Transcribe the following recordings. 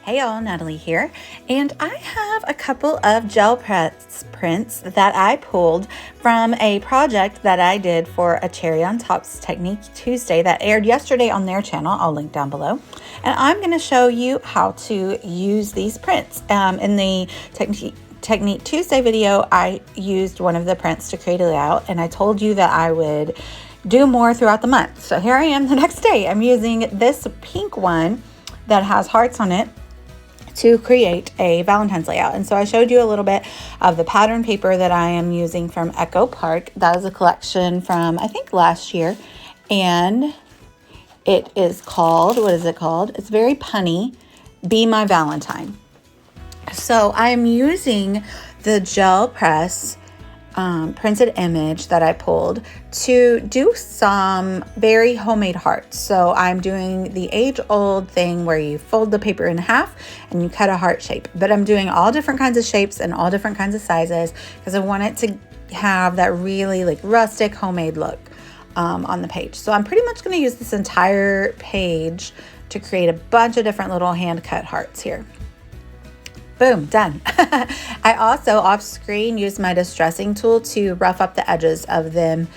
Hey y'all, Natalie here, and I have a couple of gel press prints that I pulled from a project that I did for a Cherry on Top's Technique Tuesday that aired yesterday on their channel. I'll link down below. And I'm going to show you how to use these prints. In the Technique Tuesday video, I used one of the prints to create a layout, and I told you that I would do more throughout the month. So here I am the next day. I'm using this pink one that has hearts on it to create a Valentine's layout. And so I showed you a little bit of the pattern paper that I am using from ACOT. That is a collection from, I think, last year. And it is called, what is it called? It's very punny, Be My Valentine. So I'm using the gel press printed image that I pulled to do some very homemade hearts. So I'm doing the age-old thing where you fold the paper in half and you cut a heart shape, but I'm doing all different kinds of shapes and all different kinds of sizes because I want it to have that really like rustic homemade look on the page. So I'm pretty much going to use this entire page to create a bunch of different little hand-cut hearts here. Boom, done. I also off screen used my distressing tool to rough up the edges of them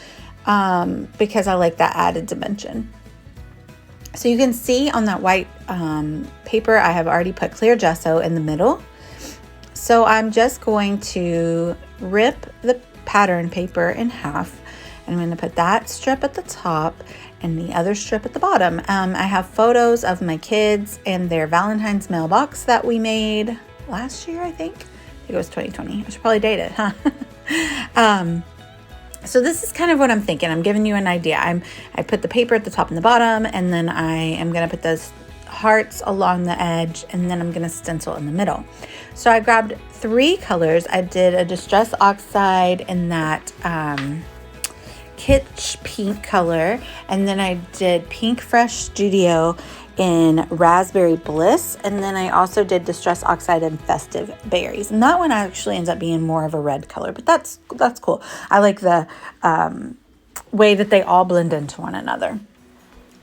because I like that added dimension. So you can see on that white paper, I have already put clear gesso in the middle. So I'm just going to rip the pattern paper in half. And I'm going to put that strip at the top and the other strip at the bottom. I have photos of my kids and their Valentine's mailbox that we made last year, I think it was 2020. I should probably date it, huh? So this is kind of what I'm thinking. I'm giving you an idea. I put the paper at the top and the bottom, and then I am going to put those hearts along the edge, and then I'm going to stencil in the middle. So I grabbed 3 colors. I did a Distress Oxide in that Kitsch pink color, and then I did Pink Fresh Studio in Raspberry Bliss, and then I also did Distress Oxide in Festive Berries, and that one actually ends up being more of a red color, but that's cool. I like the way that they all blend into one another.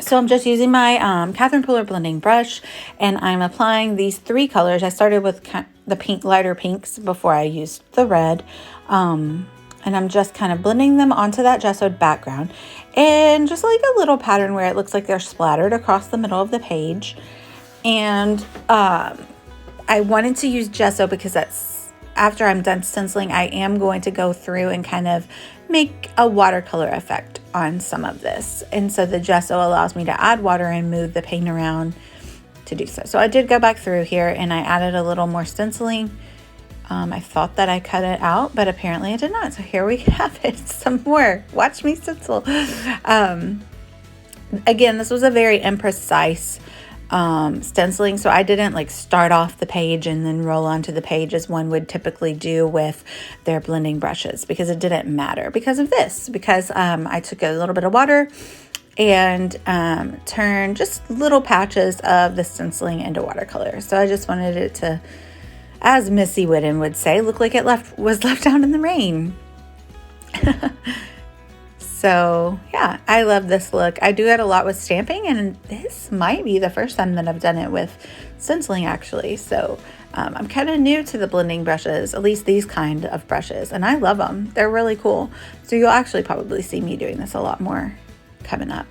So I'm just using my Catherine Puller blending brush, and I'm applying these 3 colors. I started with the pink, lighter pinks before I used the red, and I'm just kind of blending them onto that gessoed background, and just like a little pattern where it looks like they're splattered across the middle of the page. And I wanted to use gesso because that's after I'm done stenciling, I am going to go through and kind of make a watercolor effect on some of this. And so the gesso allows me to add water and move the paint around to do so. So I did go back through here and I added a little more stenciling. I thought that I cut it out, but apparently I did not. So here we have it, some more. Watch me stencil. Again, this was a very imprecise stenciling, so I didn't like start off the page and then roll onto the page as one would typically do with their blending brushes, because it didn't matter because of this, because I took a little bit of water and turned just little patches of the stenciling into watercolor. So I just wanted it to, as Missy Whitten would say, look like it was left out in the rain. So yeah, I love this look. I do it a lot with stamping, and this might be the first time that I've done it with stenciling actually. So I'm kind of new to the blending brushes, at least these kind of brushes, and I love them. They're really cool. So you'll actually probably see me doing this a lot more coming up.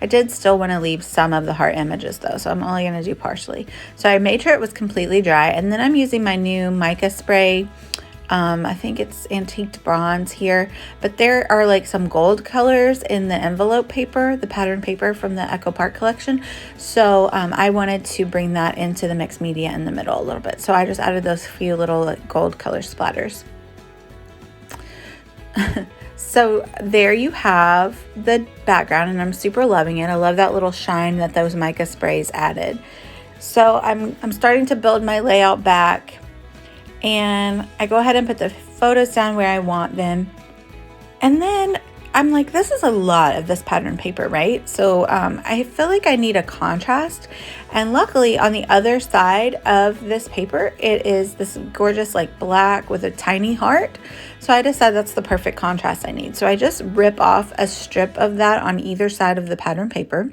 I did still want to leave some of the heart images though, so I'm only going to do partially. So I made sure it was completely dry, and then I'm using my new mica spray. I think it's antiqued bronze here, but there are like some gold colors in the envelope paper, the pattern paper from the ACOT collection. So I wanted to bring that into the mixed media in the middle a little bit. So I just added those few little like gold color splatters. So there you have the background, and I'm super loving it. I love that little shine that those mica sprays added. So I'm starting to build my layout back, and I go ahead and put the photos down where I want them. And then I'm like, this is a lot of this pattern paper, right? So I feel like I need a contrast. And luckily on the other side of this paper, it is this gorgeous like black with a tiny heart. So I decided that's the perfect contrast I need. So I just rip off a strip of that on either side of the pattern paper.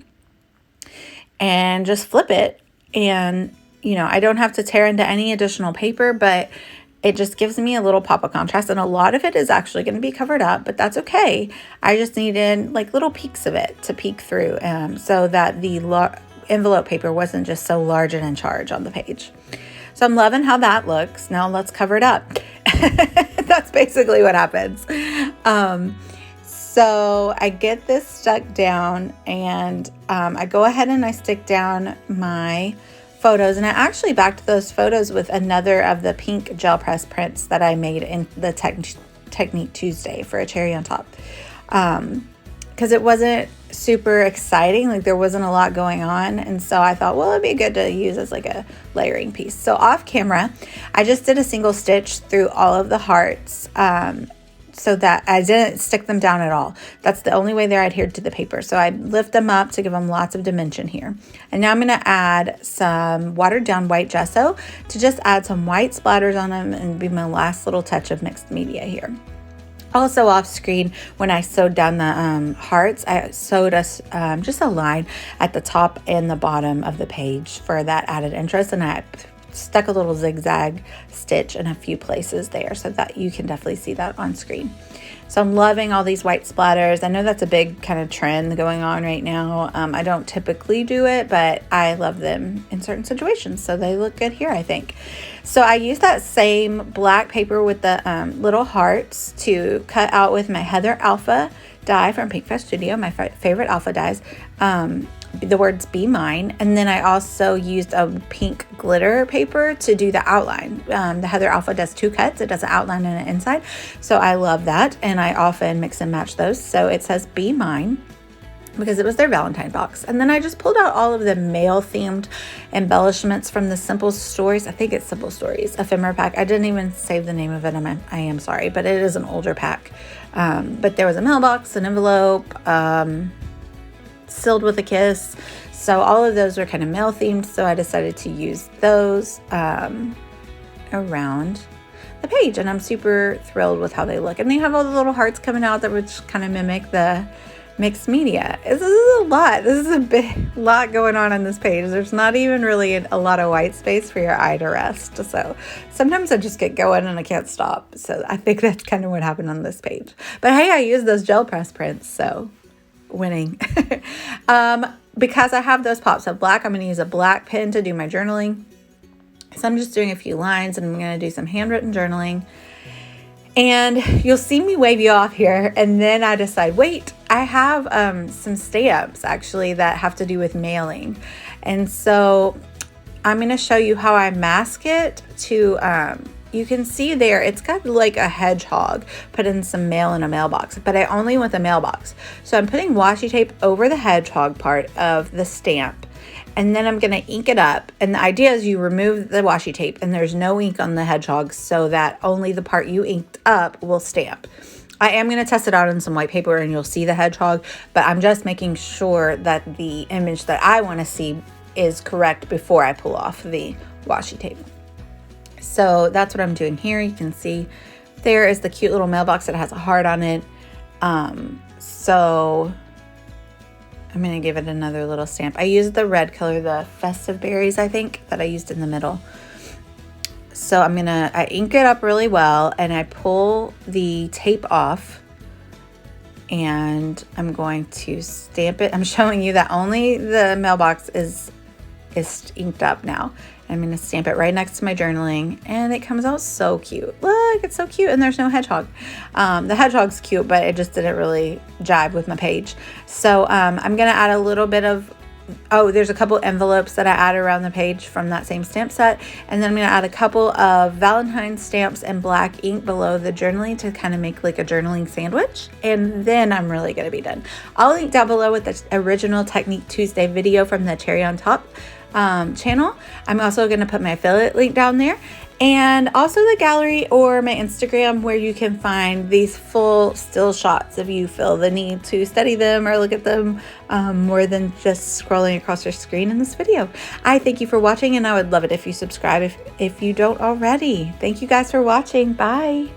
and just flip it. And, I don't have to tear into any additional paper, but it just gives me a little pop of contrast. And a lot of it is actually going to be covered up, but that's okay. I just needed like little peeks of it to peek through so that the envelope paper wasn't just so large and in charge on the page. So I'm loving how that looks. Now let's cover it up. That's basically what happens. So I get this stuck down, and I go ahead and I stick down my photos, and I actually backed those photos with another of the pink gel press prints that I made in the Technique Tuesday for a cherry on top. Because it wasn't super exciting, like there wasn't a lot going on, and so I thought, well, it'd be good to use as like a layering piece. So off camera, I just did a single stitch through all of the hearts, so that I didn't stick them down at all. That's the only way they're adhered to the paper. So I lift them up to give them lots of dimension here. And now I'm going to add some watered down white gesso to just add some white splatters on them and be my last little touch of mixed media here. Also off screen, when I sewed down the hearts, I sewed us just a line at the top and the bottom of the page for that added interest, and I stuck a little zigzag stitch in a few places there so that you can definitely see that on screen. So I'm loving all these white splatters. I know that's a big kind of trend going on right now. I don't typically do it, but I love them in certain situations, so they look good here, I think. So I used that same black paper with the little hearts to cut out with my Heather Alpha die from Pink Fest Studio, my favorite alpha dies. The words "Be Mine," and then I also used a pink glitter paper to do the outline. The Heather Alpha does 2 cuts. It does an outline and an inside, so I love that, and I often mix and match those. So it says "Be Mine" because it was their Valentine box. And then I just pulled out all of the male themed embellishments from the Simple Stories. I think it's Simple Stories ephemera pack. I didn't even save the name of it. I am sorry, but it is an older pack. But there was a mailbox, an envelope, sealed with a kiss. So all of those were kind of male themed. So I decided to use those around the page, and I'm super thrilled with how they look. And they have all the little hearts coming out that which kind of mimic the mixed media. This is a lot. This is a big lot going on this page. There's not even really a lot of white space for your eye to rest. So sometimes I just get going and I can't stop. So I think that's kind of what happened on this page. But hey, I used those gel press prints, so winning. Because I have those pops of black, I'm going to use a black pen to do my journaling. So I'm just doing a few lines, and I'm going to do some handwritten journaling. And you'll see me wave you off here, and then I decide, wait, I have some stamps actually that have to do with mailing. And so I'm going to show you how I mask it to, you can see there, it's got like a hedgehog put in some mail in a mailbox, but I only want the mailbox. So I'm putting washi tape over the hedgehog part of the stamp, and then I'm going to ink it up. And the idea is you remove the washi tape and there's no ink on the hedgehog so that only the part you inked up will stamp. I am going to test it out on some white paper and you'll see the hedgehog, but I'm just making sure that the image that I want to see is correct before I pull off the washi tape. So that's what I'm doing here. You can see there is the cute little mailbox that has a heart on it. So I'm going to give it another little stamp. I used the red color, the Festive Berries, I think, that I used in the middle. So I ink it up really well, and I pull the tape off, and I'm going to stamp it. I'm showing you that only the mailbox is inked up now. I'm going to stamp it right next to my journaling, and it comes out so cute. Look, it's so cute, and there's no hedgehog. The hedgehog's cute, but it just didn't really jive with my page. So I'm going to add a little bit of, there's a couple envelopes that I add around the page from that same stamp set, and then I'm going to add a couple of Valentine stamps and black ink below the journaling to kind of make like a journaling sandwich, and then I'm really going to be done. I'll link down below with the original Technique Tuesday video from the Cherry on Top channel. I'm also going to put my affiliate link down there, and also the gallery or my Instagram, where you can find these full still shots if you feel the need to study them or look at them more than just scrolling across your screen in this video. I thank you for watching, and I would love it if you subscribe if you don't already. Thank you guys for watching. Bye.